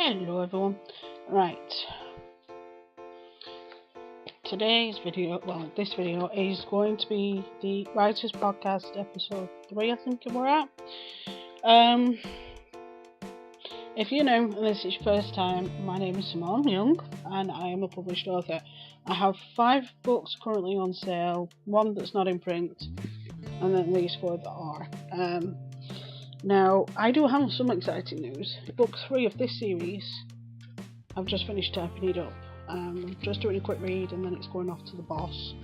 Hello everyone. Right. Today's video, this video is going to be the Writers Podcast episode 3, I think we're at. If you're new and this is your first time, my name is Simone Young and I am a published author. I have 5 books currently on sale, 1 that's not in print, and then these 4 that are. Now, I do have some exciting news. Book 3 of this series, I've just finished typing it up. I'm just doing a quick read and then it's going off to the boss.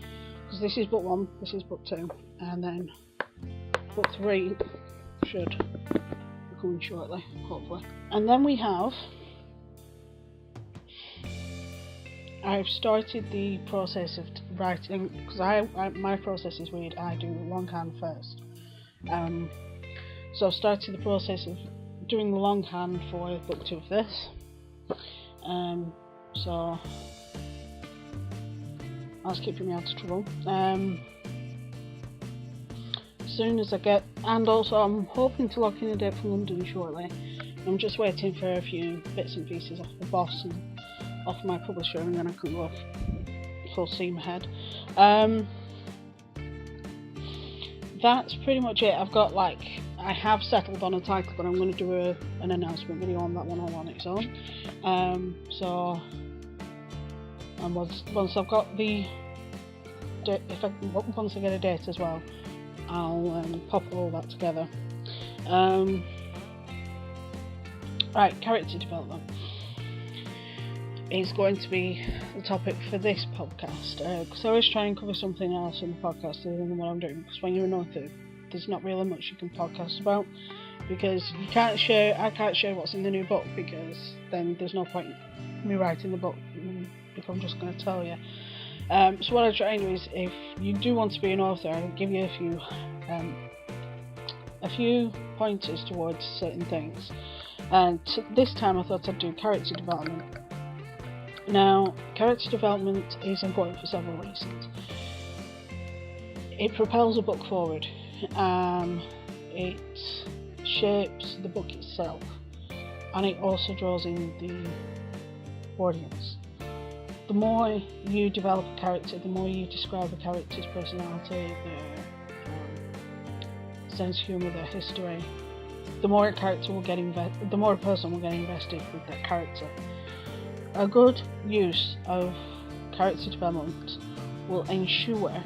Because this is book 1, this is book 2, and then book 3 should be coming shortly, hopefully. And then we have, I've started the process of writing, because my process is weird. I do longhand first. So I've started the process of doing the longhand for book 2 of this. So that's keeping me out of trouble. As soon as I get, and also I'm hoping to lock in a date for London shortly. I'm just waiting for a few bits and pieces off the boss and off my publisher, and then I can go full steam ahead. That's pretty much it. I have settled on a title, but I'm going to do an announcement video on that one all on its own. Once I've got the once I get a date as well, I'll pop all that together. Right, character development is going to be the topic for this podcast. Because I always try and cover something else in the podcast other than what I'm doing. Because when you're an author, there's not really much you can podcast about, because I can't share what's in the new book, because then there's no point in me writing the book if I'm just going to tell you. So what I try and do is, if you do want to be an author, I'll give you a few pointers towards certain things. And this time I thought I'd do character development. Now, character development is important for several reasons. It propels a book forward. It shapes the book itself, and it also draws in the audience. The more you develop a character, the more you describe a character's personality, their sense of humour, their history, the more a person will get invested with that character. A good use of character development will ensure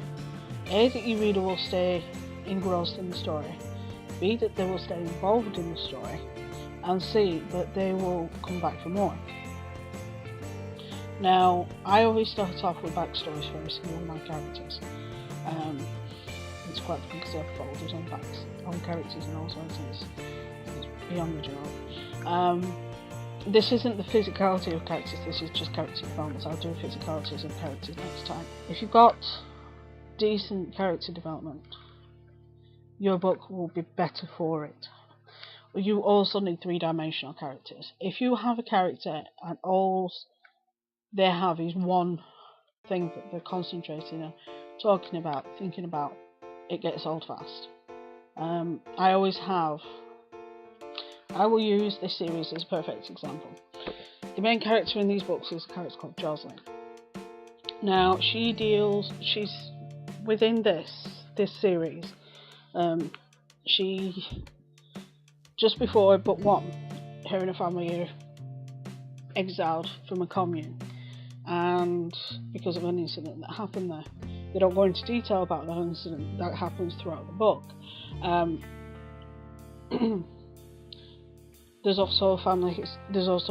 A, that your reader will stay engrossed in the story, B, that they will stay involved in the story, and C, that they will come back for more. Now, I always start off with backstories for every single one of my characters. It's quite fun because I have folders on characters and all sorts of things. It's beyond the joke. This isn't the physicality of characters, this is just character development. I'll do physicalities of characters next time. If you've got decent character development, your book will be better for it. You also need 3-dimensional characters. If you have a character and all they have is one thing that they're concentrating on, talking about, thinking about, it gets old fast. I will use this series as a perfect example. The main character in these books is a character called Jocelyn. Now, she's within this series. She, just before book 1, her and her family are exiled from a commune, and because of an incident that happened there. They don't go into detail about that incident that happens throughout the book. There's also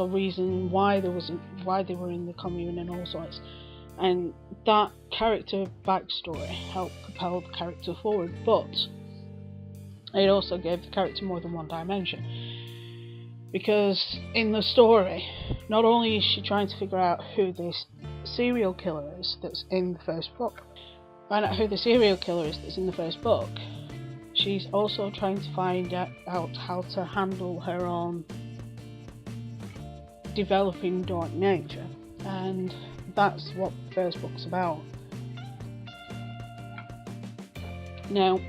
reason why they were in the commune and all sorts, and that character backstory helped propel the character forward, but it also gave the character more than one dimension, because in the story, not only is she trying to figure out who this serial killer is that's in the first book, she's also trying to find out how to handle her own developing dark nature, and that's what the first book's about. Now,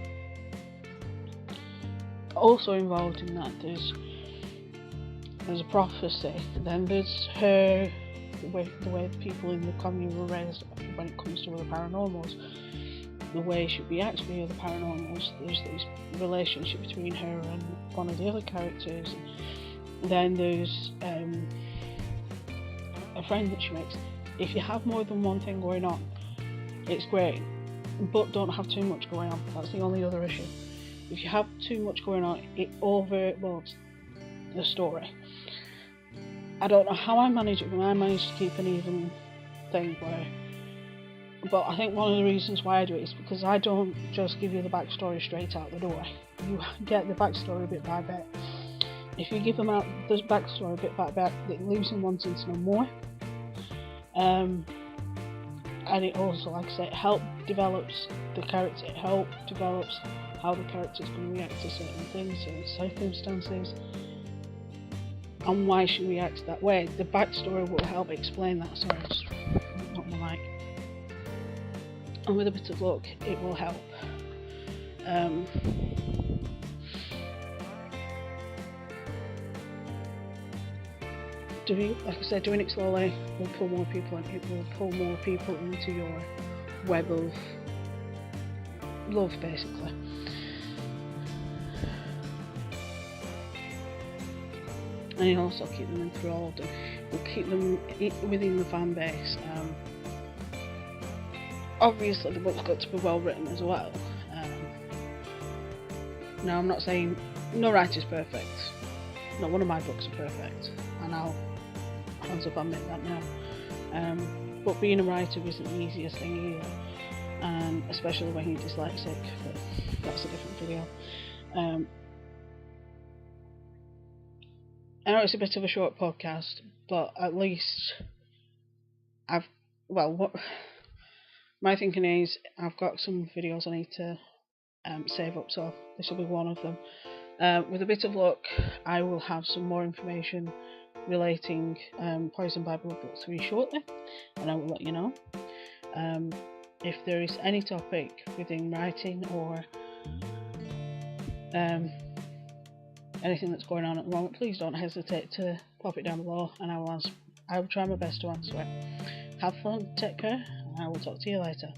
also involved in that, there's there's a prophecy, then there's her, the way the people in the community were raised when it comes to other paranormals, the way she reacts to the other paranormals. There's this relationship between her and one of the other characters. Then there's a friend that she makes. If you have more than one thing going on, it's great, but don't have too much going on. That's the only other issue. If you have too much going on, it overloads the story. I don't know how I manage it, but I manage to keep an even thing where. But I think one of the reasons why I do it is because I don't just give you the backstory straight out the door. You get the backstory bit by bit. If you give them out the backstory bit by bit, it leaves them wanting to know more. And it also, like I say, it develops the character. It develops how the character's going to react to certain things, certain circumstances, and why she reacts that way. The backstory will help explain that. Sorry, just not my mic. And with a bit of luck, it will help. Like I said, doing it slowly will pull more people in. It will pull more people into your web of love, basically. And you'll also keep them enthralled, and you'll keep them within the fan base. Obviously, the book's got to be well written as well. Now, I'm not saying no writer's perfect. Not one of my books are perfect, and I'll hands up admit that now. But being a writer isn't the easiest thing either, and especially when you're dyslexic. But that's a different video. I know it's a bit of a short podcast, but at least what my thinking is, I've got some videos I need to save up, so this will be one of them. With a bit of luck, I will have some more information relating Poison Bible Book 3 shortly, and I will let you know. If there is any topic within writing or anything that's going on at the moment, please don't hesitate to pop it down below, and I will try my best to answer it. Have fun, take care, and I will talk to you later.